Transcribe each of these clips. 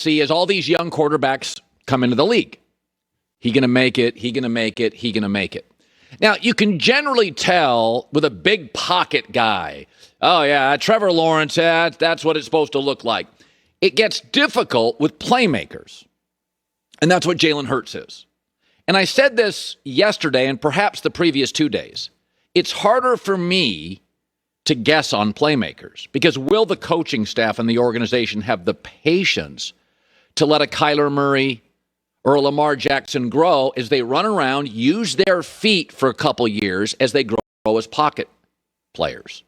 see as all these young quarterbacks come into the league. He going to make it, he going to make it, he going to make it. Now, you can generally tell with a big pocket guy, oh, yeah, Trevor Lawrence, that's what it's supposed to look like. It gets difficult with playmakers, and that's what Jalen Hurts is. And I said this yesterday and perhaps the previous 2 days. It's harder for me to guess on playmakers because will the coaching staff and the organization have the patience to let a Kyler Murray or a Lamar Jackson grow as they run around, use their feet for a couple years as they grow as pocket players?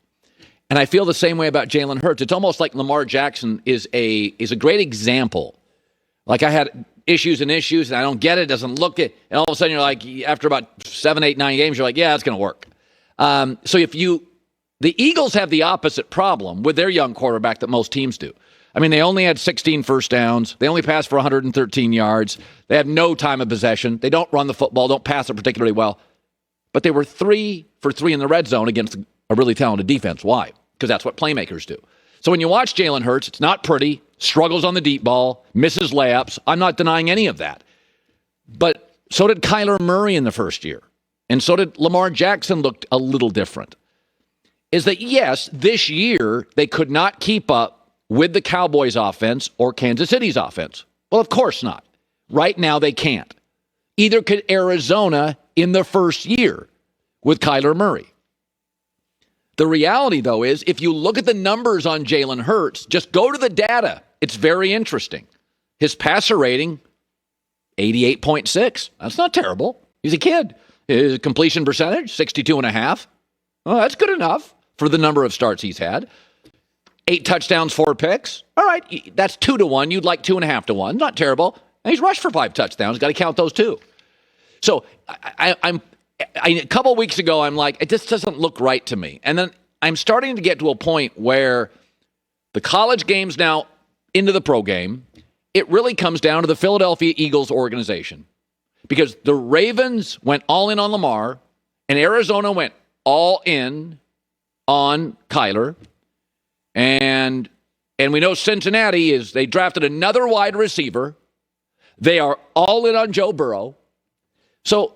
And I feel the same way about Jalen Hurts. It's almost like Lamar Jackson is a great example. Like I had issues and I don't get it, doesn't look it, and all of a sudden you're like, after about 7, 8, 9 games, you're like, yeah, it's going to work. So the Eagles have the opposite problem with their young quarterback that most teams do. I mean, they only had 16 first downs. They only passed for 113 yards. They have no time of possession. They don't run the football, don't pass it particularly well. But they were 3 for 3 in the red zone against a really talented defense. Why? Because that's what playmakers do. So when you watch Jalen Hurts, it's not pretty, struggles on the deep ball, misses layups. I'm not denying any of that. But so did Kyler Murray in the first year. And so did Lamar Jackson looked a little different. Is that, yes, this year they could not keep up with the Cowboys offense or Kansas City's offense. Well, of course not. Right now they can't. Either could Arizona in the first year with Kyler Murray. The reality, though, is if you look at the numbers on Jalen Hurts, just go to the data. It's very interesting. His passer rating, 88.6. That's not terrible. He's a kid. His completion percentage, 62.5. Well, that's good enough for the number of starts he's had. 8 touchdowns, 4 picks. All right, that's 2 to 1. You'd like 2.5 to 1. Not terrible. And he's rushed for 5 touchdowns. Got to count those too. So a couple of weeks ago, I'm like, it just doesn't look right to me. And then I'm starting to get to a point where the college game's now into the pro game. It really comes down to the Philadelphia Eagles organization. Because the Ravens went all in on Lamar, and Arizona went all in on Kyler. And we know Cincinnati they drafted another wide receiver. They are all in on Joe Burrow. So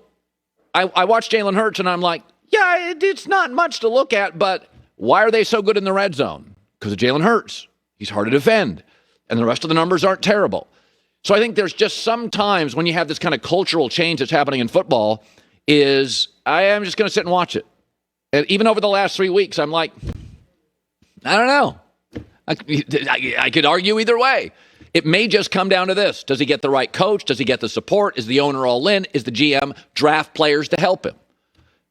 I watched Jalen Hurts and I'm like, yeah, it's not much to look at, but why are they so good in the red zone? Because of Jalen Hurts. He's hard to defend. And the rest of the numbers aren't terrible. So I think there's just some times when you have this kind of cultural change that's happening in football I am just going to sit and watch it. And even over the last 3 weeks, I'm like, I don't know. I could argue either way. It may just come down to this. Does he get the right coach? Does he get the support? Is the owner all in? Is the GM draft players to help him?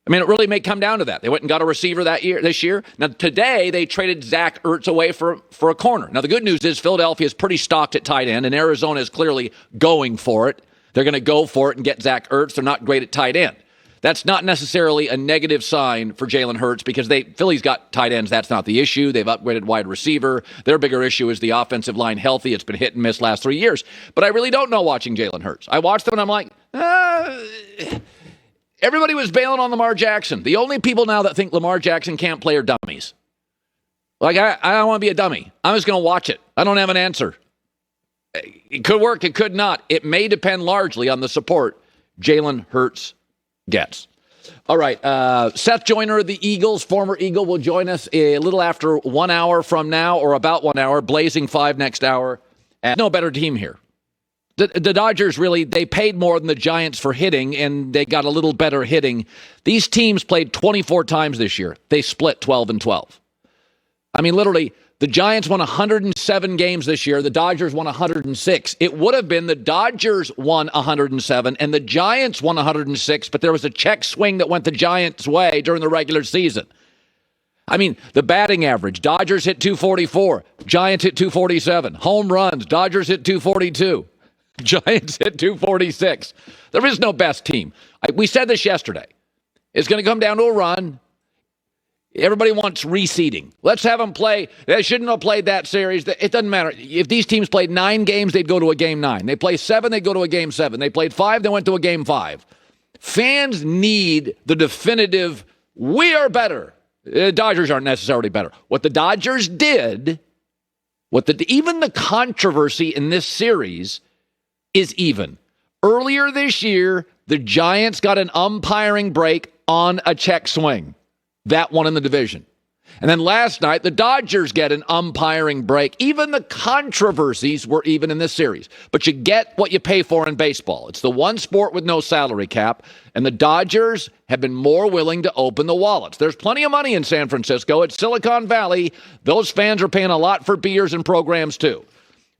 I mean, it really may come down to that. They went and got a receiver this year. Now, today, they traded Zach Ertz away for a corner. Now, the good news is Philadelphia is pretty stocked at tight end, and Arizona is clearly going for it. They're going to go for it and get Zach Ertz. They're not great at tight end. That's not necessarily a negative sign for Jalen Hurts because Philly's got tight ends. That's not the issue. They've upgraded wide receiver. Their bigger issue is the offensive line healthy. It's been hit and miss last 3 years. But I really don't know watching Jalen Hurts. I watched them and I'm like, everybody was bailing on Lamar Jackson. The only people now that think Lamar Jackson can't play are dummies. Like, I don't want to be a dummy. I'm just going to watch it. I don't have an answer. It could work. It could not. It may depend largely on the support Jalen Hurts gets. All right. Seth Joyner of the Eagles, former Eagle, will join us a little after 1 hour from now, or about 1 hour, Blazing 5 next hour. And no better team here. The Dodgers really, they paid more than the Giants for hitting, and they got a little better hitting. These teams played 24 times this year. They split 12-12. I mean, literally, the Giants won 107 games this year. The Dodgers won 106. It would have been the Dodgers won 107 and the Giants won 106, but there was a check swing that went the Giants' way during the regular season. I mean, the batting average, Dodgers hit 244, Giants hit 247. Home runs, Dodgers hit 242, Giants hit 246. There is no best team. We said this yesterday. It's going to come down to a run. Everybody wants reseeding. Let's have them play. They shouldn't have played that series. It doesn't matter. If these teams played 9 games, they'd go to a game 9. They play 7, they'd go to a game 7. They played 5, they went to a game 5. Fans need the definitive, we are better. The Dodgers aren't necessarily better. What the Dodgers did Even the controversy in this series is even. Earlier this year, the Giants got an umpiring break on a check swing. That won in the division. And then last night, the Dodgers get an umpiring break. Even the controversies were even in this series. But you get what you pay for in baseball. It's the one sport with no salary cap, and the Dodgers have been more willing to open the wallets. There's plenty of money in San Francisco. It's Silicon Valley. Those fans are paying a lot for beers and programs too.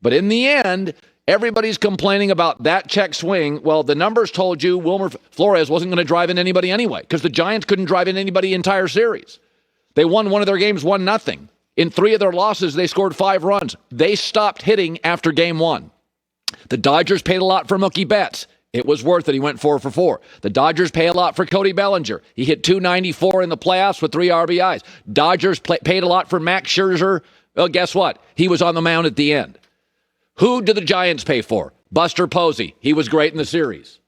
But in the end, everybody's complaining about that check swing. Well, the numbers told you Wilmer Flores wasn't going to drive in anybody anyway, because the Giants couldn't drive in anybody the entire series. They won one of their games 1-0. In 3 of their losses, they scored 5 runs. They stopped hitting after game 1. The Dodgers paid a lot for Mookie Betts. It was worth it. He went 4 for 4. The Dodgers pay a lot for Cody Bellinger. He hit .294 in the playoffs with 3 RBIs. Dodgers paid a lot for Max Scherzer. Well, guess what? He was on the mound at the end. Who did the Giants pay for? Buster Posey. He was great in the series.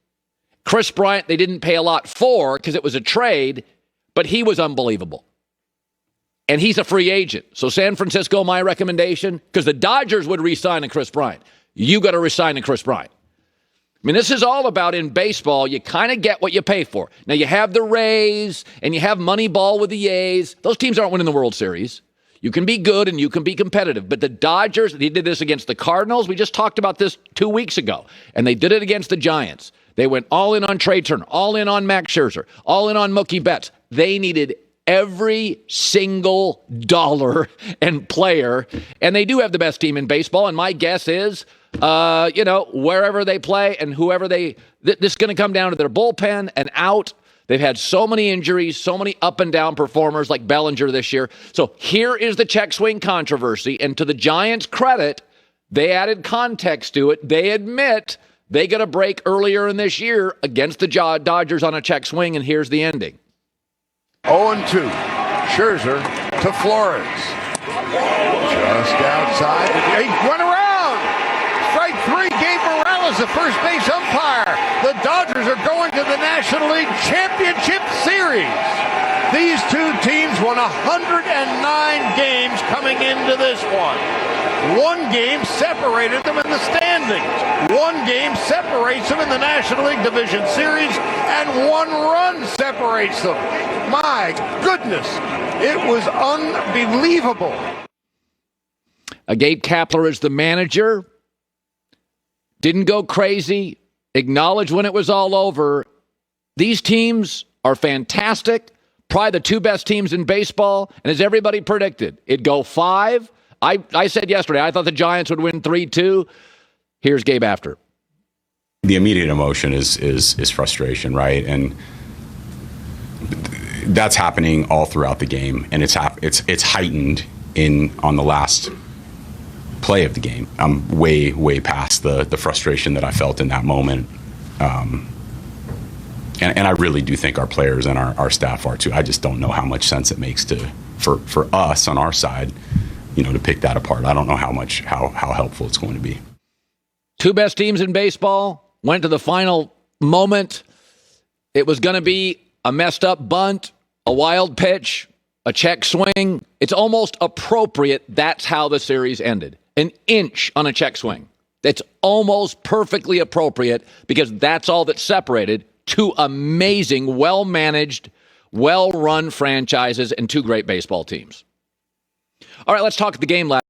Chris Bryant, they didn't pay a lot for because it was a trade, but he was unbelievable. And he's a free agent. So San Francisco, my recommendation, because the Dodgers would re-sign a Chris Bryant. You got to re-sign a Chris Bryant. I mean, this is all about, in baseball, you kind of get what you pay for. Now, you have the Rays, and you have Moneyball with the A's. Those teams aren't winning the World Series. You can be good, and you can be competitive. But the Dodgers, they did this against the Cardinals. We just talked about this 2 weeks ago. And they did it against the Giants. They went all in on Trey Turner, all in on Max Scherzer, all in on Mookie Betts. They needed every single dollar and player, and they do have the best team in baseball, and my guess is, wherever they play and whoever this is going to come down to their bullpen and out. They've had so many injuries, so many up and down performers like Bellinger this year. So here is the check swing controversy, and to the Giants' credit, they added context to it. They admit they got a break earlier in this year against the Dodgers on a check swing, and here's the ending. 0-2. Scherzer to Flores. Just outside. He went around. Strike 3 gave Morales the first base umpire. The Dodgers are going to the National League Championship Series. These two teams won 109 games coming into this one. 1 game separated them in the standings. 1 game separates them in the National League Division Series, and 1 run separates them. My goodness, it was unbelievable. Gabe Kapler is the manager. Didn't go crazy. Acknowledged when it was all over. These teams are fantastic. Probably the 2 best teams in baseball. And as everybody predicted, it'd go 5. I said yesterday, I thought the Giants would win 3-2. Here's Gabe after. The immediate emotion is frustration, right? And that's happening all throughout the game, and it's heightened on the last play of the game. I'm way past the frustration that I felt in that moment. And I really do think our players and our staff are too. I just don't know how much sense it makes for us on our side, to pick that apart. I don't know how helpful it's going to be. 2 best teams in baseball went to the final moment. It was going to be a messed up bunt, a wild pitch, a check swing. It's almost appropriate. That's how the series ended. An inch on a check swing. That's almost perfectly appropriate because that's all that separated 2 amazing, well-managed, well-run franchises and 2 great baseball teams. All right, let's talk the game last.